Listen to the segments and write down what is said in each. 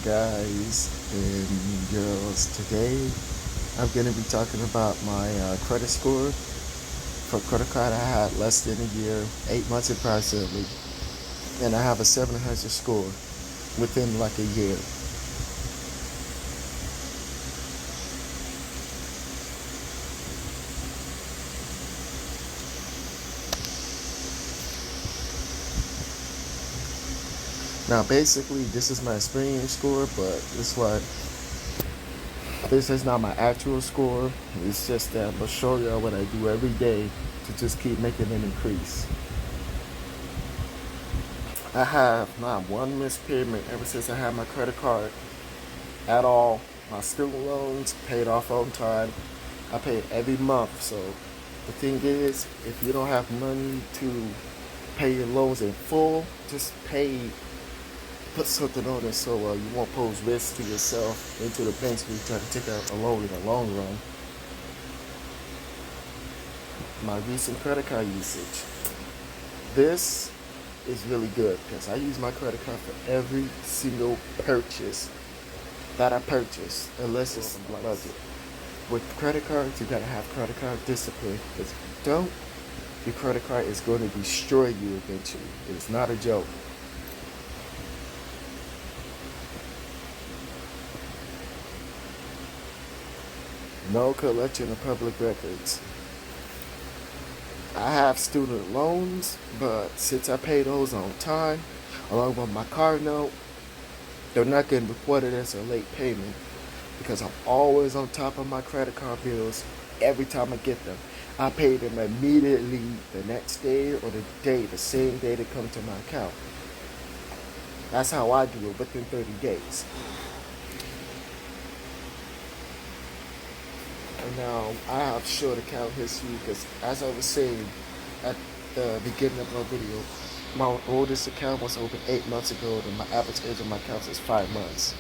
guys and girls. Today I'm going to be talking about my credit score. For credit card, I had less than a year, 8 months approximately, and I have a 700 score within like a year. Now, basically, this is my Experian score, but this is not my actual score. It's just that I'm gonna show y'all what I do every day to just keep making it increase. I have not one missed payment ever since I had my credit card at all. My student loans paid off on time. I paid every month. So the thing is, if you don't have money to pay your loans in full, just put something on it so you won't pose risk to yourself and to the banks when you try to take out a loan in the long run. My recent credit card usage. This is really good because I use my credit card for every single purchase that I purchase, unless it's budget. With credit cards, you gotta have credit card discipline. Because if you don't, your credit card is going to destroy you eventually. It's not a joke. No collection of public records. I have student loans, but since I pay those on time, along with my car note, they're not getting reported as a late payment because I'm always on top of my credit card bills every time I get them. I pay them immediately the next day or the same day they come to my account. That's how I do it within 30 days. And now I have short account history because, as I was saying at the beginning of my video, my oldest account was opened 8 months ago, and my average age of my account is 5 months.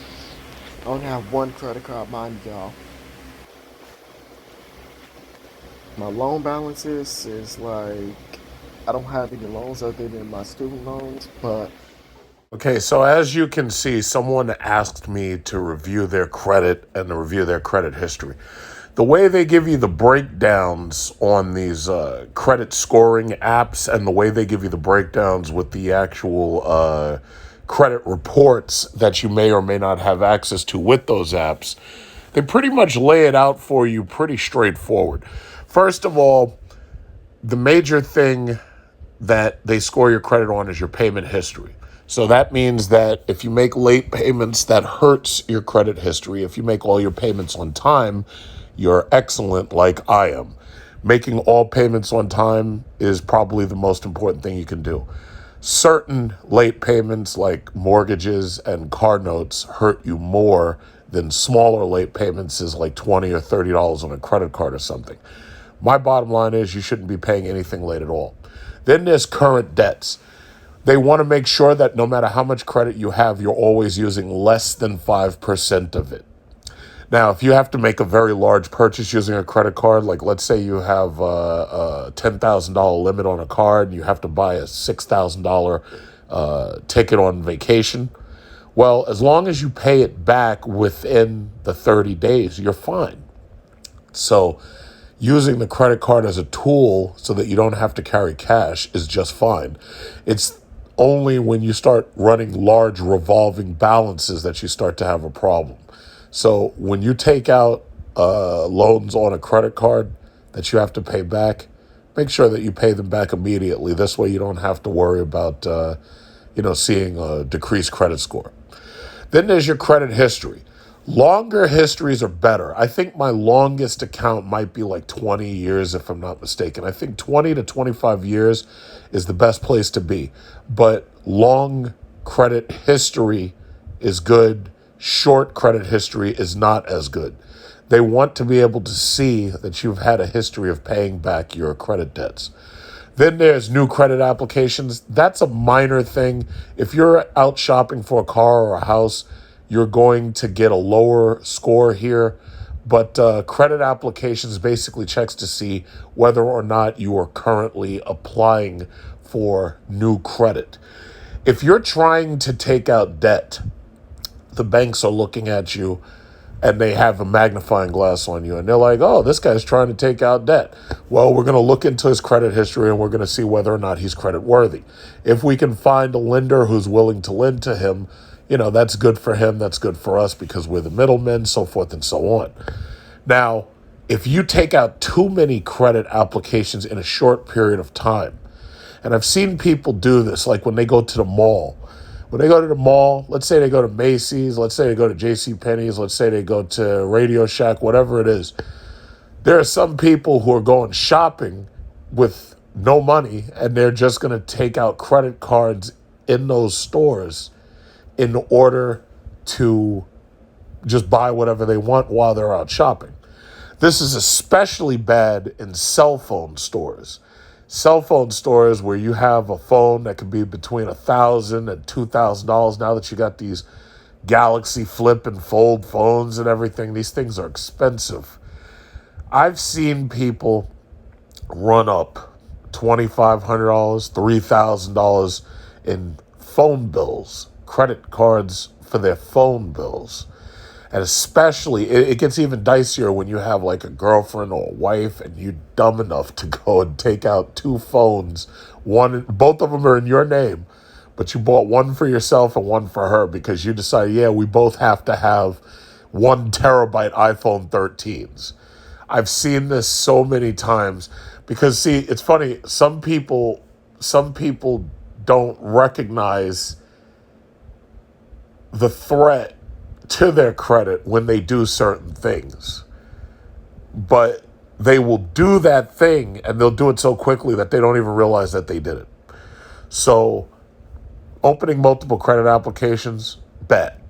I only have one credit card, mind y'all. My loan balances is like I don't have any loans other than my student loans, but Okay, so as you can see, someone asked me to review their credit and to review their credit history. The way they give you the breakdowns on these credit scoring apps and the way they give you the breakdowns with the actual credit reports that you may or may not have access to with those apps, they pretty much lay it out for you pretty straightforward. First of all, the major thing that they score your credit on is your payment history. So that means that if you make late payments, that hurts your credit history. If you make all your payments on time, you're excellent like I am. Making all payments on time is probably the most important thing you can do. Certain late payments like mortgages and car notes hurt you more than smaller late payments is like $20 or $30 on a credit card or something. My bottom line is you shouldn't be paying anything late at all. Then there's current debts. They want to make sure that no matter how much credit you have, you're always using less than 5% of it. Now, if you have to make a very large purchase using a credit card, like let's say you have a $10,000 limit on a card and you have to buy a $6,000 ticket on vacation, well, as long as you pay it back within the 30 days, you're fine. So using the credit card as a tool so that you don't have to carry cash is just fine. It's only when you start running large revolving balances that you start to have a problem. So when you take out loans on a credit card that you have to pay back, make sure that you pay them back immediately. This way you don't have to worry about seeing a decreased credit score. Then there's your credit history. Longer histories are better. I think my longest account might be like 20 years, if I'm not mistaken. I think 20 to 25 years is the best place to be. But long credit history is good. Short credit history is not as good. They want to be able to see that you've had a history of paying back your credit debts. Then there's new credit applications. That's a minor thing. If you're out shopping for a car or a house, you're going to get a lower score here. But credit applications basically checks to see whether or not you are currently applying for new credit. If you're trying to take out debt, the banks are looking at you and they have a magnifying glass on you and they're like, oh, this guy's trying to take out debt. Well, we're going to look into his credit history and we're going to see whether or not he's credit worthy. If we can find a lender who's willing to lend to him, that's good for him. That's good for us because we're the middlemen, so forth and so on. Now, if you take out too many credit applications in a short period of time, and I've seen people do this, like when they go to the mall. When they go to the mall, let's say they go to Macy's, let's say they go to JCPenney's, let's say they go to Radio Shack, whatever it is. There are some people who are going shopping with no money and they're just going to take out credit cards in those stores in order to just buy whatever they want while they're out shopping. This is especially bad in cell phone stores. Cell phone stores where you have a phone that could be between $1,000 and $2,000. Now that you got these Galaxy flip and fold phones and everything, these things are expensive. I've seen people run up $2,500, $3,000 in phone bills, credit cards for their phone bills. And especially, it gets even dicier when you have like a girlfriend or a wife and you're dumb enough to go and take out two phones. Both of them are in your name, but you bought one for yourself and one for her because you decided, yeah, we both have to have 1 terabyte iPhone 13s. I've seen this so many times because, see, it's funny. Some people don't recognize the threat to their credit when they do certain things. But they will do that thing and they'll do it so quickly that they don't even realize that they did it. So opening multiple credit applications, bad.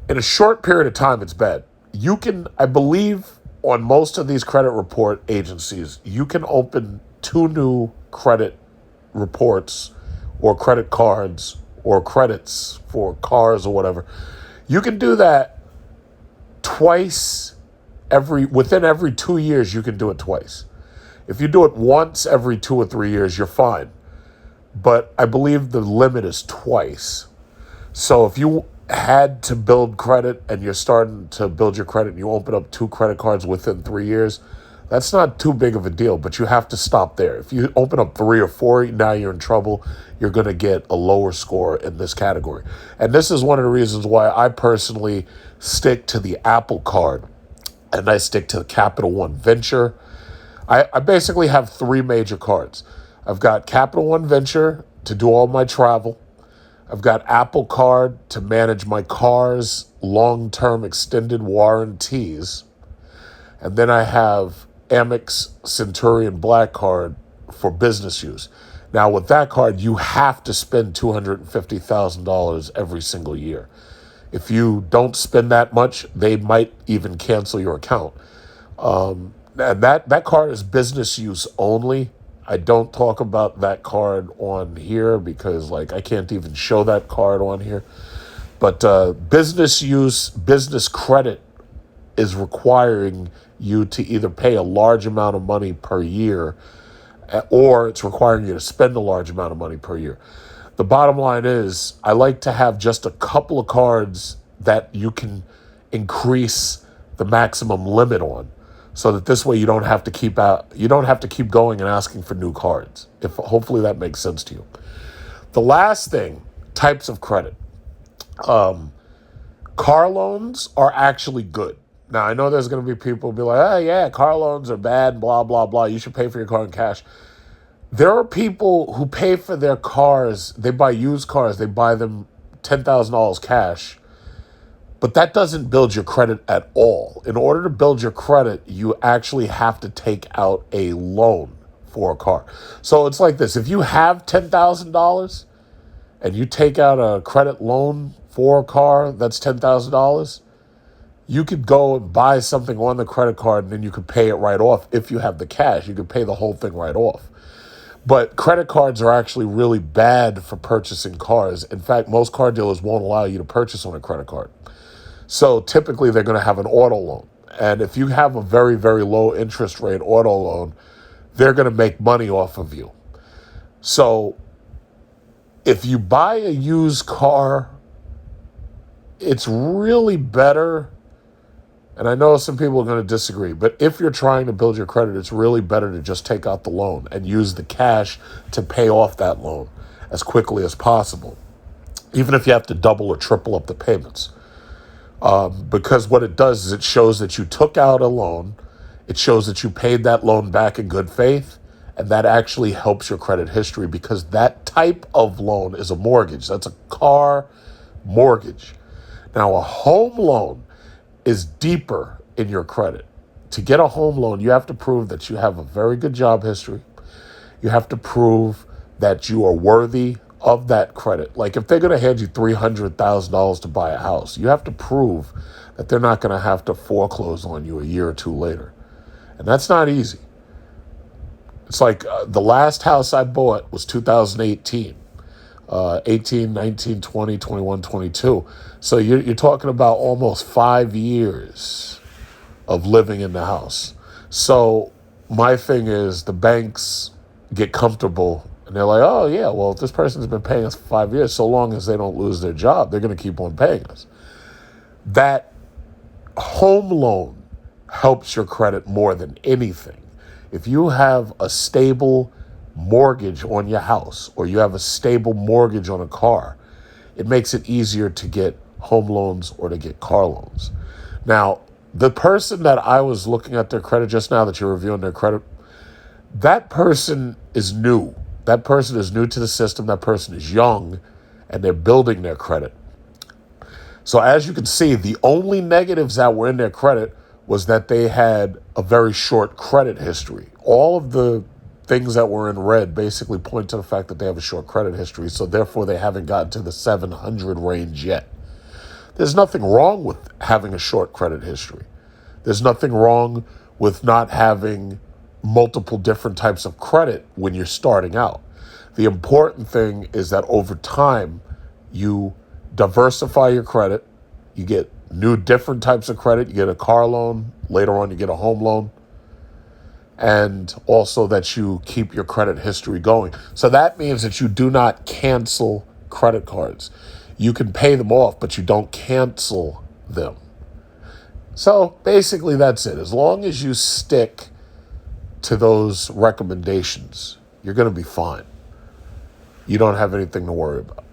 In a short period of time, it's bad. You can, I believe, on most of these credit report agencies, you can open 2 new credit reports or credit cards or credits for cars or whatever. You can do that twice within every 2 years. You can do it twice. If you do it once every 2 or 3 years, you're fine. But I believe the limit is twice. So if you had to build credit and you're starting to build your credit and you open up 2 credit cards within 3 years, that's not too big of a deal, but you have to stop there. If you open up 3 or 4, now you're in trouble. You're going to get a lower score in this category. And this is one of the reasons why I personally stick to the Apple Card and I stick to the Capital One Venture. I basically have 3 major cards. I've got Capital One Venture to do all my travel. I've got Apple Card to manage my car's long-term extended warranties. And then I have Amex Centurion Black Card for business use. Now, with that card, you have to spend $250,000 every single year. If you don't spend that much, they might even cancel your account. And that card is business use only. I don't talk about that card on here because, I can't even show that card on here. But business use, business credit is requiring you to either pay a large amount of money per year or it's requiring you to spend a large amount of money per year. The bottom line is I like to have just a couple of cards that you can increase the maximum limit on so that this way you don't have to keep going and asking for new cards. Hopefully that makes sense to you. The last thing, types of credit. Car loans are actually good. Now, I know there's going to be people who be like, oh, yeah, car loans are bad, blah, blah, blah. You should pay for your car in cash. There are people who pay for their cars. They buy used cars. They buy them $10,000 cash. But that doesn't build your credit at all. In order to build your credit, you actually have to take out a loan for a car. So it's like this. If you have $10,000 and you take out a credit loan for a car that's $10,000, you could go and buy something on the credit card and then you could pay it right off. If you have the cash, you could pay the whole thing right off. But credit cards are actually really bad for purchasing cars. In fact, most car dealers won't allow you to purchase on a credit card. So typically they're going to have an auto loan. And if you have a very, very low interest rate auto loan, they're going to make money off of you. So if you buy a used car it's really better, and I know some people are going to disagree, but if you're trying to build your credit, it's really better to just take out the loan and use the cash to pay off that loan as quickly as possible, even if you have to double or triple up the payments. Because what it does is it shows that you took out a loan, it shows that you paid that loan back in good faith, and that actually helps your credit history because that type of loan is a mortgage. That's a car mortgage. Now, a home loan is deeper in your credit. To get a home loan, you have to prove that you have a very good job history. You have to prove that you are worthy of that credit. Like if they're going to hand you $300,000 to buy a house, you have to prove that they're not going to have to foreclose on you a year or two later. And that's not easy. It's like the last house I bought was 2018. 18, 19, 20, 21, 22. So you're talking about almost 5 years of living in the house. So my thing is the banks get comfortable and they're like, oh yeah, well, if this person's been paying us for 5 years, so long as they don't lose their job, they're going to keep on paying us. That home loan helps your credit more than anything. If you have a stable mortgage on your house or you have a stable mortgage on a car, it makes it easier to get home loans or to get car loans. Now, the person that I was looking at their credit just now that you're reviewing their credit, that person is new. That person is new to the system. That person is young and they're building their credit. So as you can see, the only negatives that were in their credit was that they had a very short credit history. All of the things that were in red basically point to the fact that they have a short credit history, so therefore they haven't gotten to the 700 range yet. There's nothing wrong with having a short credit history. There's nothing wrong with not having multiple different types of credit when you're starting out. The important thing is that over time, you diversify your credit, you get new different types of credit, you get a car loan, later on you get a home loan, and also that you keep your credit history going. So that means that you do not cancel credit cards. You can pay them off, but you don't cancel them. So basically that's it. As long as you stick to those recommendations, you're going to be fine. You don't have anything to worry about.